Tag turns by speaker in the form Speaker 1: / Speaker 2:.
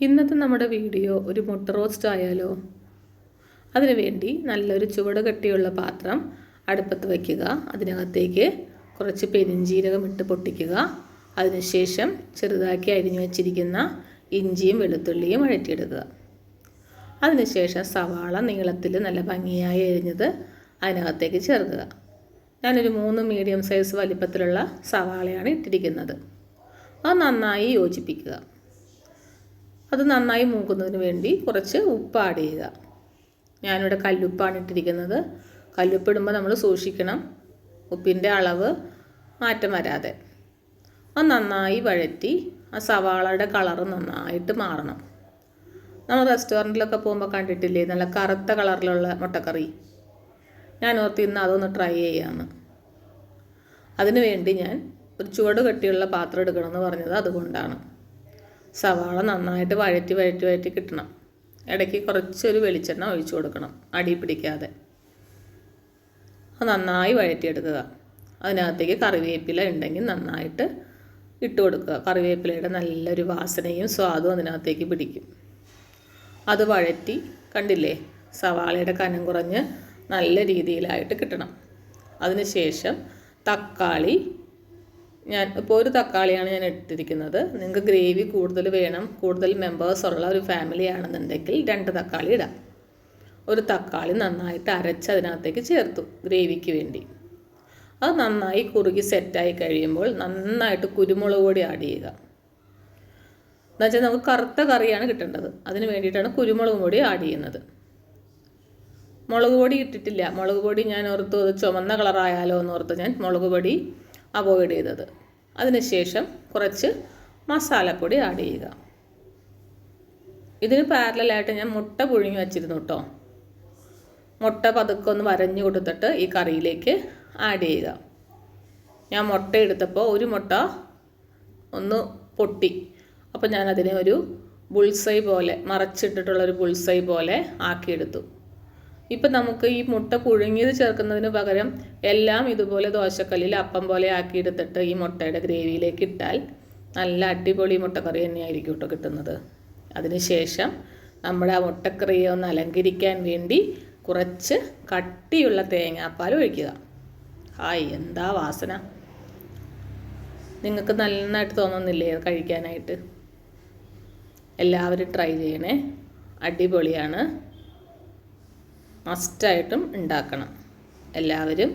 Speaker 1: ഇന്നത്തെ നമ്മുടെ വീഡിയോ ഒരു മുട്ട റോസ്റ്റ് ആയാലോ? അതിനുവേണ്ടി നല്ലൊരു ചുവട് കട്ടിയുള്ള പാത്രം അടുപ്പത്ത് വയ്ക്കുക. അതിനകത്തേക്ക് കുറച്ച് പെരിഞ്ജീരകം ഇട്ട് പൊട്ടിക്കുക. അതിനുശേഷം ചെറുതാക്കി അരിഞ്ഞു വച്ചിരിക്കുന്ന ഇഞ്ചിയും വെളുത്തുള്ളിയും വഴറ്റിയെടുക്കുക. അതിനുശേഷം സവാള നീളത്തിൽ നല്ല ഭംഗിയായി അരിഞ്ഞത് അതിനകത്തേക്ക് ചേർക്കുക. ഞാനൊരു 3 മീഡിയം സൈസ് വലിപ്പത്തിലുള്ള സവാളയാണ് ഇട്ടിരിക്കുന്നത്. അത് നന്നായി യോജിപ്പിക്കുക. അത് നന്നായി മൂക്കുന്നതിന് വേണ്ടി കുറച്ച് ഉപ്പ് ആഡ് ചെയ്യുക. ഞാനിവിടെ കല്ലുപ്പാണ് ഇട്ടിരിക്കുന്നത്. കല്ലുപ്പിടുമ്പോൾ നമ്മൾ സൂക്ഷിക്കണം, ഉപ്പിൻ്റെ അളവ് മാറ്റം വരാതെ. അത് നന്നായി വഴറ്റി ആ സവാളയുടെ കളറ് നന്നായിട്ട് മാറണം. നമ്മൾ റെസ്റ്റോറൻറ്റിലൊക്കെ പോകുമ്പോൾ കണ്ടിട്ടില്ലേ നല്ല കറുത്ത കളറിലുള്ള മുട്ടക്കറി? ഞാൻ ഓർത്ത് ഇന്ന് അതൊന്ന് ട്രൈ ചെയ്യാമെന്ന്. അതിനു വേണ്ടി ഞാൻ ഒരു ചുവട് കട്ടിയുള്ള പാത്രം എടുക്കണമെന്ന് പറഞ്ഞത് അതുകൊണ്ടാണ്. സവാള നന്നായിട്ട് വഴറ്റി കിട്ടണം. ഇടയ്ക്ക് കുറച്ചൊരു വെളിച്ചെണ്ണ ഒഴിച്ചു കൊടുക്കണം, അടി പിടിക്കാതെ. അത് നന്നായി വഴറ്റിയെടുക്കുക. അതിനകത്തേക്ക് കറിവേപ്പില ഉണ്ടെങ്കിൽ നന്നായിട്ട് ഇട്ട് കൊടുക്കുക. കറിവേപ്പിലയുടെ നല്ലൊരു വാസനയും സ്വാദും അതിനകത്തേക്ക് പിടിക്കും. അത് വഴറ്റി കണ്ടില്ലേ, സവാളയുടെ കനം കുറഞ്ഞ് നല്ല രീതിയിലായിട്ട് കിട്ടണം. അതിനുശേഷം തക്കാളി, ഞാൻ ഇപ്പോൾ ഒരു തക്കാളിയാണ് ഞാൻ ഇട്ടിരിക്കുന്നത്. നിങ്ങൾക്ക് ഗ്രേവി കൂടുതൽ വേണം, കൂടുതൽ മെമ്പേഴ്സ് ഉള്ള ഒരു ഫാമിലി ആണെന്നുണ്ടെങ്കിൽ 2 തക്കാളി ഇടാം. ഒരു തക്കാളി നന്നായിട്ട് അരച്ച് അതിനകത്തേക്ക് ചേർത്തു ഗ്രേവിക്ക് വേണ്ടി. അത് നന്നായി കുറുകി സെറ്റായി കഴിയുമ്പോൾ നന്നായിട്ട് കുരുമുളക് പൊടി ആഡ് ചെയ്യുക. എന്നുവെച്ചാൽ നമുക്ക് കറുത്ത കറിയാണ് കിട്ടേണ്ടത്, അതിന് വേണ്ടിയിട്ടാണ് കുരുമുളക് പൊടി ആഡ് ചെയ്യുന്നത്. മുളക് പൊടി ഇട്ടിട്ടില്ല. മുളക് പൊടി ഞാൻ ഓർത്തു അത് ചുവന്ന കളറായാലോ എന്ന് ഓർത്ത് ഞാൻ മുളക് പൊടി അവോയ്ഡ് ചെയ്തത്. അതിനുശേഷം കുറച്ച് മസാലപ്പൊടി ആഡ് ചെയ്യുക. ഇതിന് പാരലായിട്ട് ഞാൻ മുട്ട പുഴുങ്ങി വച്ചിരുന്നു കേട്ടോ. മുട്ട പതുക്കെ ഒന്ന് വരഞ്ഞു കൊടുത്തിട്ട് ഈ കറിയിലേക്ക് ആഡ് ചെയ്യുക. ഞാൻ മുട്ട എടുത്തപ്പോൾ ഒരു മുട്ട ഒന്ന് പൊട്ടി. അപ്പോൾ ഞാനതിനെ ഒരു ബുൾസൈ പോലെ മറച്ചിട്ടിട്ടുള്ളൊരു ബുൾസൈ പോലെ ആക്കിയെടുത്തു. ഇപ്പം നമുക്ക് ഈ മുട്ട പുഴുങ്ങിയത് ചേർക്കുന്നതിന് പകരം എല്ലാം ഇതുപോലെ ദോശക്കല്ലിൽ അപ്പം പോലെ ആക്കിയെടുത്തിട്ട് ഈ മുട്ടയുടെ ഗ്രേവിയിലേക്ക് ഇട്ടാൽ നല്ല അടിപൊളി മുട്ടക്കറി തന്നെയായിരിക്കും കേട്ടോ കിട്ടുന്നത്. അതിനുശേഷം നമ്മുടെ ആ മുട്ടക്കറിയെ ഒന്ന് അലങ്കരിക്കാൻ വേണ്ടി കുറച്ച് കട്ടിയുള്ള തേങ്ങാപ്പാൽ ഒഴിക്കുക. ഹായ്, എന്താ വാസന! നിങ്ങൾക്ക് നന്നായിട്ട് തോന്നുന്നില്ലേ കഴിക്കാനായിട്ട്? എല്ലാവരും ട്രൈ ചെയ്യണേ, അടിപൊളിയാണ്. മസ്റ്റായിട്ടും ഉണ്ടാക്കണം എല്ലാവരും.